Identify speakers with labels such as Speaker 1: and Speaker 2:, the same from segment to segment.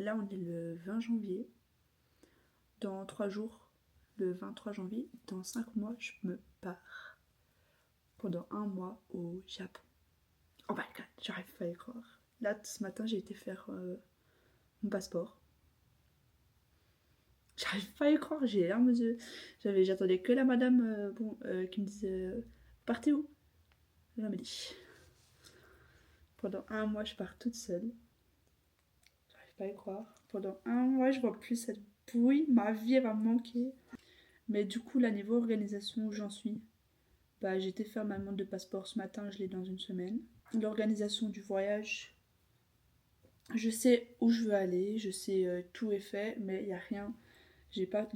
Speaker 1: là on est le 20 janvier. Dans 3 jours, le 23 janvier, dans 5 mois, je me pars pendant 1 mois au Japon. Oh my god, j'arrive pas à y croire. Là, ce matin, j'ai été faire mon passeport. J'arrive pas à y croire, j'ai les larmes aux yeux. J'attendais que la madame qui me disait partez où? Elle m'a dit. Pendant 1 mois, je pars toute seule. J'arrive pas à y croire. Pendant 1 mois, je vois plus cette bouille. Ma vie, elle va me manquer. Mais du coup, là, niveau organisation, où j'en suis, bah, j'ai été faire ma demande de passeport ce matin, je l'ai dans 1 semaine. L'organisation du voyage, je sais où je veux aller, je sais tout est fait, mais il n'y a rien. J'ai pas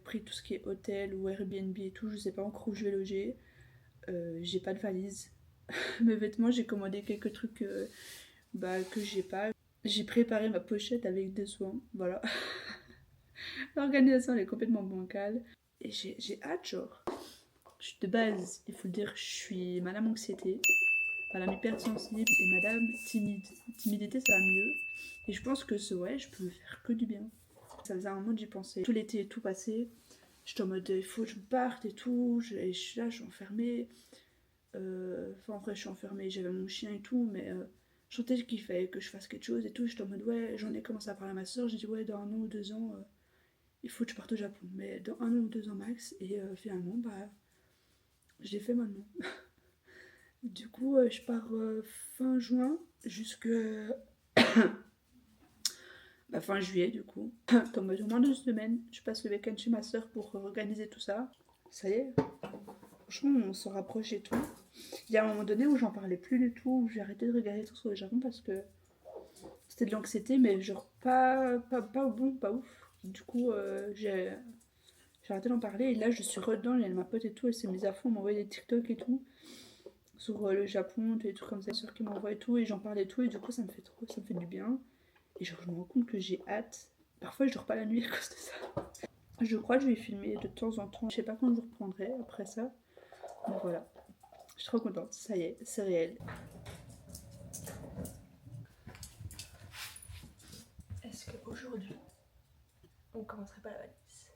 Speaker 1: pris tout ce qui est hôtel ou Airbnb et tout, je sais pas encore où je vais loger. J'ai pas de valise. Mes vêtements, j'ai commandé quelques trucs que j'ai pas. J'ai préparé ma pochette avec des soins, voilà. L'organisation elle est complètement bancale. Et j'ai hâte, genre. De base, il faut le dire, je suis madame anxiété, madame hypersensible et madame timide. Timidité, ça va mieux. Et je pense que ce voyage peut faire que du bien. Ça faisait un moment que j'y pensais. Tout l'été est tout passé. J'étais en mode, il faut que je parte et tout. Et je suis là, je suis enfermée. Enfin, en vrai, je suis enfermée. J'avais mon chien et tout, mais je sentais qu'il fallait que je fasse quelque chose et tout. J'étais en mode, ouais, j'en ai commencé à parler à ma soeur. J'ai dit, ouais, dans 1 an ou 2 ans, il faut que je parte au Japon. Mais dans 1 an ou 2 ans max. Et finalement, bah, je l'ai fait maintenant. Du coup, je pars fin juin jusque bah, fin juillet, du coup. Dans moins de 2 semaines, je passe le week-end chez ma soeur pour organiser tout ça. Ça y est, franchement, on s'en rapproche et tout. Il y a un moment donné où j'en parlais plus du tout, où j'ai arrêté de regarder tout sur le Japon parce que c'était de l'anxiété, mais genre pas bon, pas ouf. Du coup, j'ai arrêté d'en parler et là, je suis redans. Il y a ma pote et tout, elle s'est mise à fond, elle m'envoie des TikTok et tout sur le Japon, des trucs comme ça, sur qui m'envoie et tout, et j'en parle et tout, et du coup ça me fait trop, ça me fait du bien. Et genre je me rends compte que j'ai hâte. Parfois je dors pas la nuit à cause de ça. Je crois que je vais filmer de temps en temps. Je sais pas quand je reprendrai après ça. Mais voilà. Je suis trop contente. Ça y est, c'est réel. Est-ce qu'aujourd'hui, on commencerait pas la valise?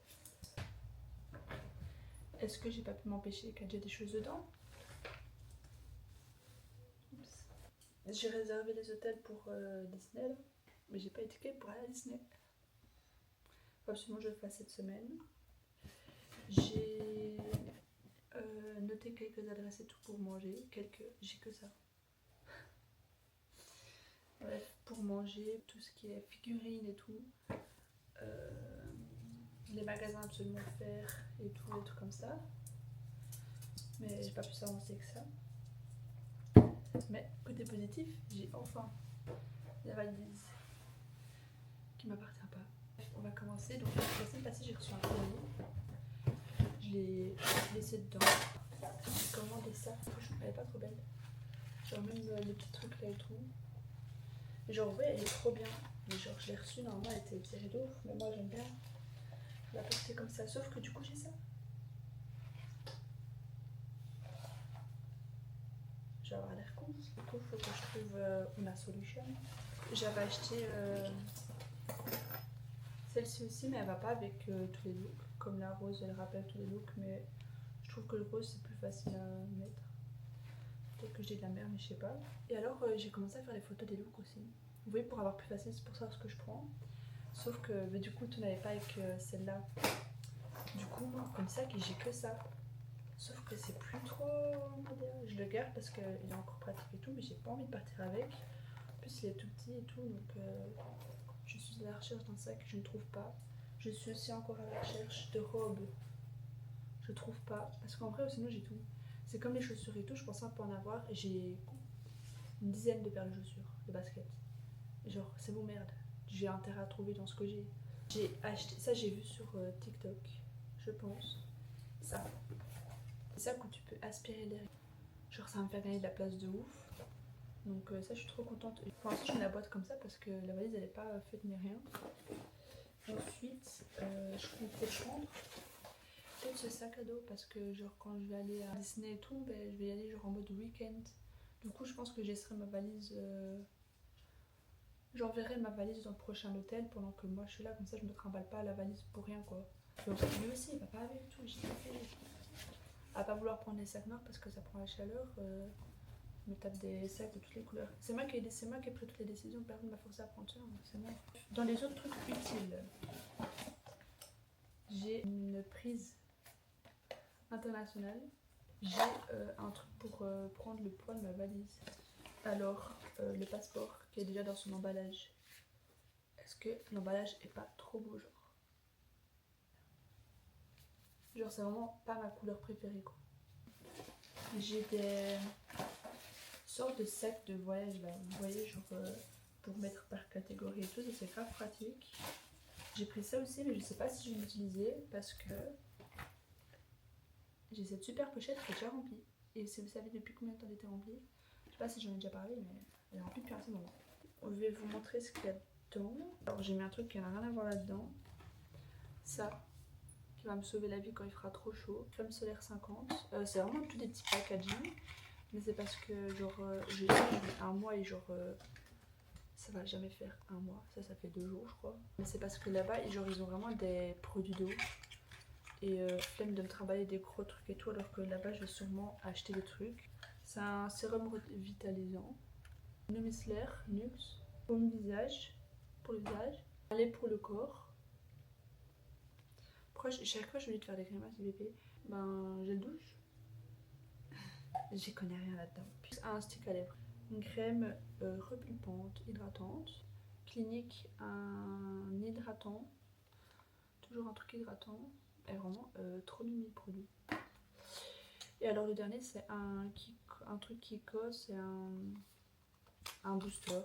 Speaker 1: Est-ce que j'ai pas pu m'empêcher qu'il y a déjà des choses dedans? Oups. J'ai réservé les hôtels pour Disney, là. Mais j'ai pas été tickets pour aller à Disney. Faut absolument que je le fasse cette semaine. J'ai noté quelques adresses et tout pour manger. J'ai que ça. Bref, pour manger, tout ce qui est figurines et tout. Les magasins absolument faire et tout, des trucs comme ça. Mais j'ai pas pu s'avancer que ça. Mais côté positif, j'ai enfin la valise qui m'appartient pas. On va commencer. Donc la semaine passée, j'ai reçu un courrier. Je l'ai laissé dedans. J'ai commandé ça. Elle est pas trop belle. Genre même les petits trucs là et tout. Et genre ouais, elle est trop bien. Mais genre je l'ai reçue, normalement elle était tirée d'ouf. Mais moi j'aime bien la porter comme ça. Sauf que du coup j'ai ça. Je vais avoir l'air con. Du coup il faut que je trouve une solution. J'avais acheté celle-ci aussi, mais elle va pas avec tous les looks. Comme la rose, elle rappelle tous les looks, mais je trouve que le rose c'est plus facile à mettre. Peut-être que j'ai de la merde, mais je sais pas. Et alors j'ai commencé à faire les photos des looks aussi. Vous voyez, pour avoir plus facile, c'est pour savoir ce que je prends. Sauf que bah, du coup, tu n'avais pas avec celle-là. Du coup, comme ça, j'ai que ça. Sauf que c'est plus trop moderne. Je le garde parce qu'il est encore pratique et tout, mais j'ai pas envie de partir avec. En plus, il est tout petit et tout, donc je suis à la recherche d'un sac que je ne trouve pas. Je suis aussi encore à la recherche de robes. Je trouve pas. Parce qu'en vrai, sinon, j'ai tout. C'est comme les chaussures et tout, je pense un peu en avoir. J'ai une dizaine de paires de chaussures, de baskets. Genre, c'est bon, merde. J'ai intérêt à trouver dans ce que j'ai. J'ai acheté, ça j'ai vu sur TikTok, je pense. Ça. C'est ça que tu peux aspirer l'air. Genre, ça va me faire gagner de la place de ouf. Donc, ça, je suis trop contente. Pour l'instant, je mets la boîte comme ça parce que la valise elle est pas faite ni rien. Ensuite, je comptais prendre peut-être ce sac à dos parce que, genre, quand je vais aller à Disney et tout, ben, je vais y aller genre en mode week-end. Du coup, je pense que j'essaierai ma valise J'enverrai ma valise dans le prochain hôtel pendant que moi je suis là, comme ça je me trimballe pas la valise pour rien quoi. Donc lui aussi il va pas avec tout, j'ai fait. À pas vouloir prendre des sacs noirs parce que ça prend la chaleur, je me tape des sacs de toutes les couleurs. C'est moi qui ai pris toutes les décisions, personne m'a forcé à prendre ça, donc c'est moi. Dans les autres trucs utiles, j'ai une prise internationale, j'ai un truc pour prendre le poids de ma valise. Alors, le passeport qui est déjà dans son emballage. Est-ce que l'emballage est pas trop beau, genre? Genre, c'est vraiment pas ma couleur préférée, quoi. J'ai des sortes de sacs de voyage, là. Vous voyez, genre, pour mettre par catégorie et tout, ça c'est grave pratique. J'ai pris ça aussi, mais je sais pas si je vais l'utiliser parce que j'ai cette super pochette qui est déjà remplie. Et si vous savez depuis combien de temps elle était remplie, je sais pas si j'en ai déjà parlé, mais elle est remplie depuis un petit moment. Je vais vous montrer ce qu'il y a dedans. Alors j'ai mis un truc qui n'a rien à voir là-dedans. Ça, qui va me sauver la vie quand il fera trop chaud. Crème solaire 50. C'est vraiment tout des petits packaging. Mais c'est parce que genre j'ai un mois et genre ça va jamais faire un mois. Ça fait 2 jours je crois. Mais c'est parce que là-bas genre ils ont vraiment des produits d'eau. Et flemme de me trimballer des gros trucs et tout, alors que là-bas je vais sûrement acheter des trucs. C'est un sérum vitalisant, Numislaire, Nux, pour le visage, un lait pour le corps. Pourquoi chaque fois je me dis de faire des grimaces IVP, ben gel douche, j'y connais rien là-dedans. Puis un stick à lèvres, une crème repulpante, hydratante, Clinique, un hydratant, toujours un truc hydratant. Est vraiment trop mimi le produit. Et alors le dernier c'est un truc Kiko, c'est un booster.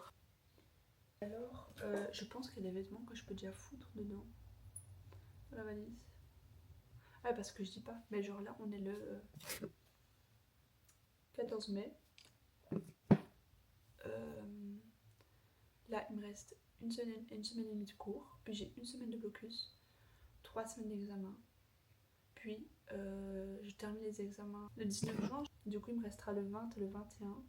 Speaker 1: Alors je pense qu'il y a des vêtements que je peux déjà foutre dedans dans la valise. Ah parce que je dis pas, mais genre là on est le 14 mai. Là il me reste une semaine et demie de cours, puis j'ai une semaine de blocus, 3 semaines d'examen. Puis je termine les examens le 19 juin, du coup il me restera le 20 et le 21 pour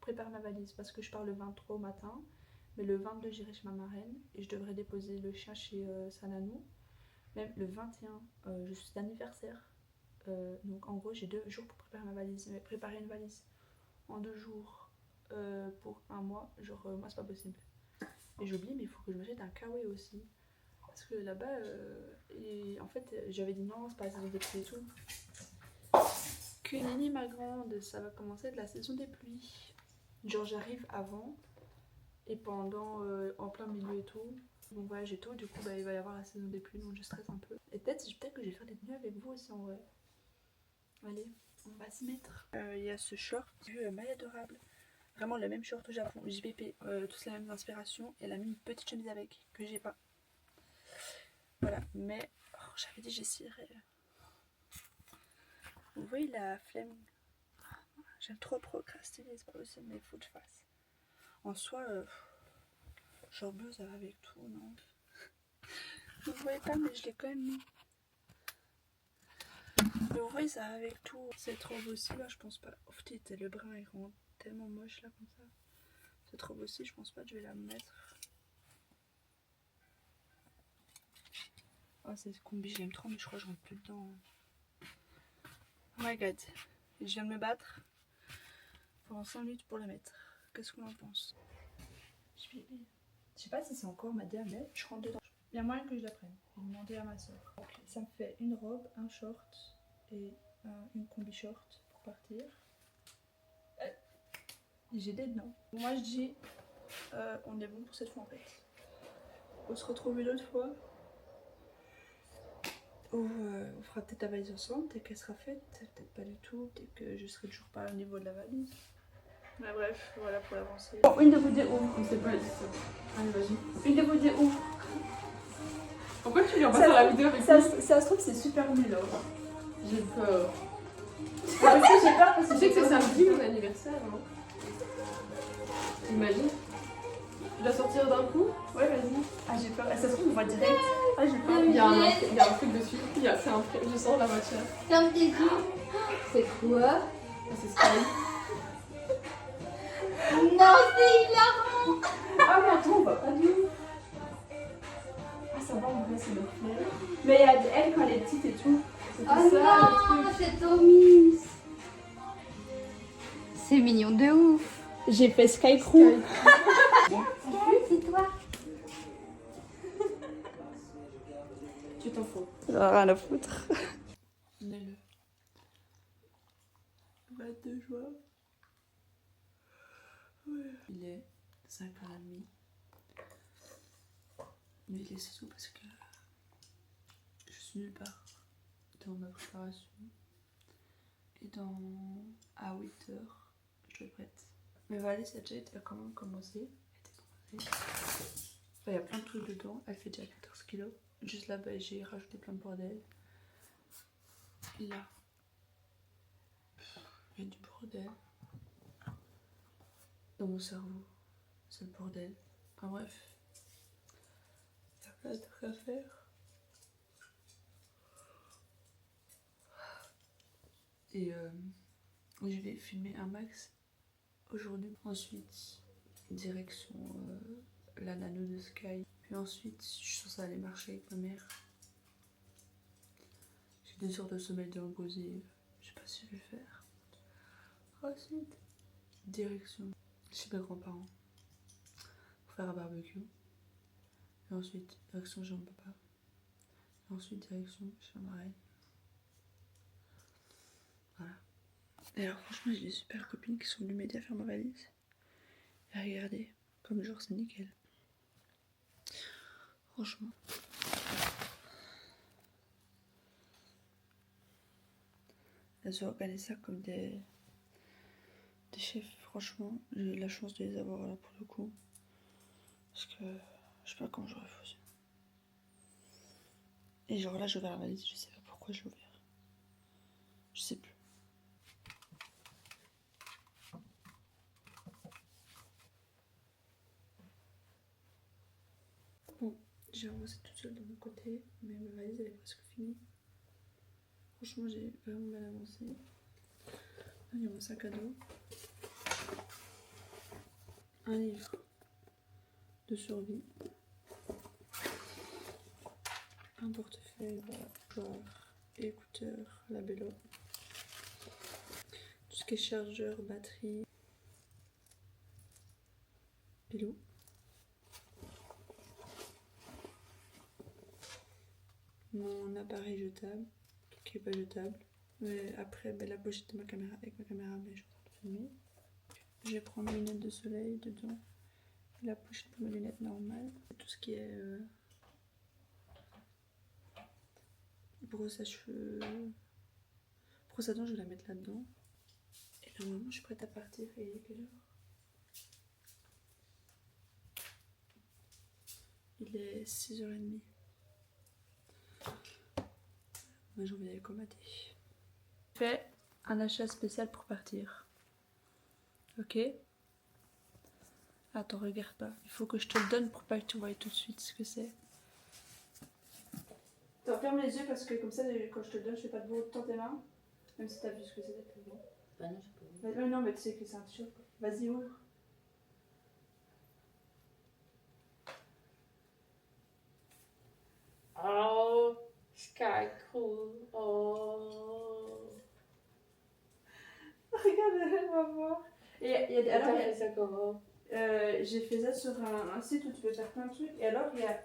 Speaker 1: préparer ma valise parce que je pars le 23 au matin, mais le 22 j'irai chez ma marraine et je devrais déposer le chien chez Sananou. Même le 21 je suis d'anniversaire, donc en gros j'ai 2 jours pour préparer ma valise, mais préparer une valise en 2 jours pour un mois, genre moi c'est pas possible. Et j'oublie, mais il faut que je m'achète un kawaii aussi. Parce que là-bas, et en fait, j'avais dit non, c'est pas la saison des pluies et tout. Que Nini, ma grande, ça va commencer de la saison des pluies. Genre, j'arrive avant et pendant, en plein milieu et tout. Mon voyage et tout, du coup, bah, il va y avoir la saison des pluies, donc je stresse un peu. Et peut-être que je vais faire des tenues avec vous aussi en vrai. Allez, on va se mettre. Il y a ce short du Maille Adorable. Vraiment le même short au Japon, JPP, tous les mêmes inspirations. Et elle a mis une petite chemise avec, que j'ai pas. Voilà, mais oh, j'avais dit j'essayerais. Vous voyez la flemme. J'aime trop procrastiner, c'est pas possible, mais il faut que je fasse. En soi, genre bleu ça va avec tout, non? Vous voyez pas, mais je l'ai quand même mis. Mais vous voyez, ça va avec tout. Cette robe aussi, là, je pense pas. Oh putain, le brun il rend tellement moche là, comme ça. Cette robe aussi, je pense pas que je vais la mettre. Oh, c'est ce combi, je l'aime trop, mais je crois que je rentre plus dedans. Oh my god. Je viens de me battre pendant 5 minutes pour la mettre. Qu'est-ce qu'on en pense? Je sais pas si c'est encore ma dernière. Je rentre dedans. Il y a moyen que je la prenne. Je vais demander à ma soeur. Okay. Ça me fait une robe, un short et une combi short pour partir. J'ai des dedans. Moi je dis, on est bon pour cette fois en fait. On se retrouve une autre fois. On fera peut-être la valise ensemble dès qu'elle sera faite, peut-être pas du tout, dès que je serai toujours pas au niveau de la valise. Mais bref, voilà pour l'avancée.
Speaker 2: Bon, une de vous dire où? On sait pas, allez vas-y. Une de vous dire où? Pourquoi tu lui en passes la vidéo avec
Speaker 1: ça se trouve c'est super nul là.
Speaker 2: J'ai peur.
Speaker 1: Moi aussi j'ai peur parce que
Speaker 2: Tu sais que c'est samedi mon anniversaire, hein? Imagine. Tu dois sortir d'un coup?
Speaker 1: Ouais vas-y. Ah j'ai peur, ça se trouve on voit direct. Ah j'ai peur.
Speaker 2: Il y a un truc dessus, c'est un truc, je sens la voiture.
Speaker 3: Ferme tes yeux. C'est quoi?
Speaker 2: C'est Sky.
Speaker 3: Non, c'est hilarant.
Speaker 2: Ah mais attends, on va pas du tout. Ah ça va, en vrai c'est notre flemme. Mais il y a elle quand elle est petite et tout. C'est
Speaker 3: Oh
Speaker 2: tout ça, le
Speaker 3: non,
Speaker 2: truc.
Speaker 3: c'est Tommy. C'est mignon de ouf.
Speaker 2: J'ai fait Skycrew.
Speaker 3: C'est toi.
Speaker 2: Tu t'en fous.
Speaker 1: Rien à foutre. On est le 22 juin. Ouais. Il est 5h30. Mais il est c'est tout parce que je suis nulle part dans ma préparation. Et à 8h, je dois être prête. Mais valise a déjà été quand même commencé. Il y a plein de trucs dedans. Elle fait déjà 14 kilos. Juste là-bas, j'ai rajouté plein de bordel. Là, il y a du bordel. Dans mon cerveau, c'est le bordel. Enfin bref, il y a plein de trucs à faire. Et je vais filmer un max aujourd'hui. Ensuite, direction la nano de Sky. Puis ensuite, je suis censée aller marcher avec ma mère. J'ai 2 heures de sommeil de reposer. Je sais pas si je vais le faire. Ensuite, direction chez mes grands-parents pour faire un barbecue. Et ensuite, direction chez mon papa. Et ensuite, direction chez ma marraine. Voilà. Et alors, franchement, j'ai des super copines qui sont venues m'aider à faire ma valise. Et regardez, comme genre, c'est nickel. Franchement. Elles ont organisé ça comme des chefs. Franchement, j'ai eu la chance de les avoir là pour le coup. Parce que je sais pas comment j'aurais fait. Et genre là, j'ai ouvert la valise, je sais pas pourquoi je l'ai ouvert. Je sais plus. Bon, j'ai avancé toute seule de mon côté, mais ma valise elle est presque finie. Franchement, j'ai vraiment mal avancé. Là, il y a mon sac à dos. Un livre de survie. Un portefeuille, voilà, écouteurs, labello. Tout ce qui est chargeur, batterie, pilot. Mon appareil jetable, qui est pas jetable. Mais après, la pochette de ma caméra, avec ma caméra, mais je suis en train de filmer. Je vais prendre mes lunettes de soleil dedans. Et la pochette pour mes lunettes normales. Tout ce qui est brosse à cheveux, brosse à dents, je vais la mettre là-dedans. Et normalement, je suis prête à partir. Et il est quelle heure? Il est 6h30. Moi, j'ai envie d'aller comater. J'ai fait un achat spécial pour partir. Ok? Attends, regarde pas. Il faut que je te le donne pour pas que tu vois tout de suite ce que c'est. Attends, ferme les yeux parce que comme ça, quand je te le donne, je fais pas de bruit dans tes mains. Même si t'as vu ce que c'est, t'as bon.
Speaker 3: Bah non, j'ai pas vu.
Speaker 1: Non, mais tu sais que c'est un t-shirt. Vas-y, ouvre.
Speaker 3: Oh, Sky Cool. Oh.
Speaker 1: Regarde, elle va voir. Et il y a alors,
Speaker 3: fait ça comment?
Speaker 1: j'ai fait ça sur un site où tu peux faire plein de trucs. Et alors, il y a.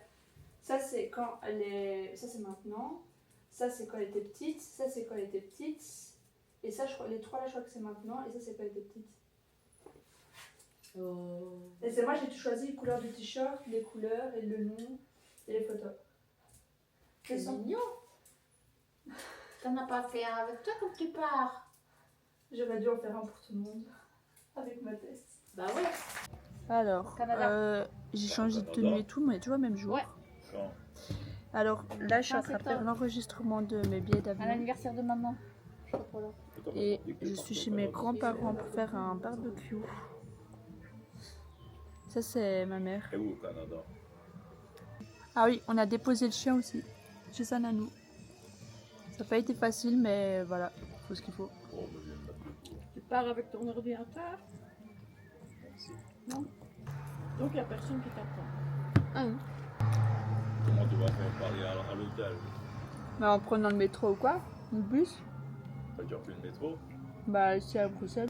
Speaker 1: Ça, c'est quand elle est. Ça, c'est maintenant. Ça, c'est quand elle était petite. Ça, c'est quand elle était petite. Et ça, je crois, les trois là, je crois que c'est maintenant. Et ça, c'est quand elle était petite.
Speaker 3: Oh.
Speaker 1: Et c'est moi, j'ai choisi les couleurs du t-shirt, les couleurs, et le nom, et les photos.
Speaker 3: C'est mignon. T'en as pas fait un avec toi quand tu pars?
Speaker 1: J'aurais dû en faire un pour tout le monde. Avec ma test.
Speaker 3: Bah ouais.
Speaker 1: Alors, j'ai changé de tenue et tout, mais tu vois, même jour.
Speaker 3: Ouais.
Speaker 1: Alors là, je suis en train de faire l'enregistrement de mes billets d'avion.
Speaker 3: À l'anniversaire de maman. Je sais pas là.
Speaker 1: Et je suis chez mes grands-parents pour faire un barbecue. Ça, c'est ma mère.
Speaker 4: Et où au Canada?
Speaker 1: Ah oui, on a déposé le chien aussi. Chez sa nanou. Ça n'a pas été facile, mais voilà, il faut ce qu'il faut.
Speaker 4: Oh, je viens de mettre le coup.
Speaker 3: Tu pars avec ton ordinateur?
Speaker 4: Merci.
Speaker 3: Non. Donc il n'y a personne qui t'attend.
Speaker 4: Comment tu vas faire parler à l'hôtel?
Speaker 1: Bah, en prenant le métro ou quoi? Le bus?
Speaker 4: T'as déjà pris le métro?
Speaker 1: Bah, ici à Bruxelles.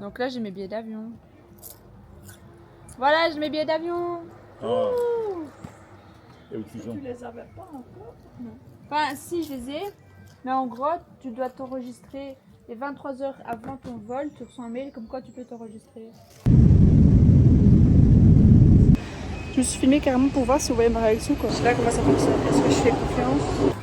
Speaker 1: Donc là, j'ai mes billets d'avion. Voilà, j'ai mes billets d'avion.
Speaker 4: Ah. Et où tu
Speaker 3: Tu les avais pas encore?
Speaker 1: Enfin, si, je les ai. Mais en gros, tu dois t'enregistrer. Et 23 heures avant ton vol, tu reçois un mail comme quoi tu peux t'enregistrer. Je me suis filmée carrément pour voir si vous voyez ma réaction quand je sais pas comment ça fonctionne. Est-ce que je fais confiance?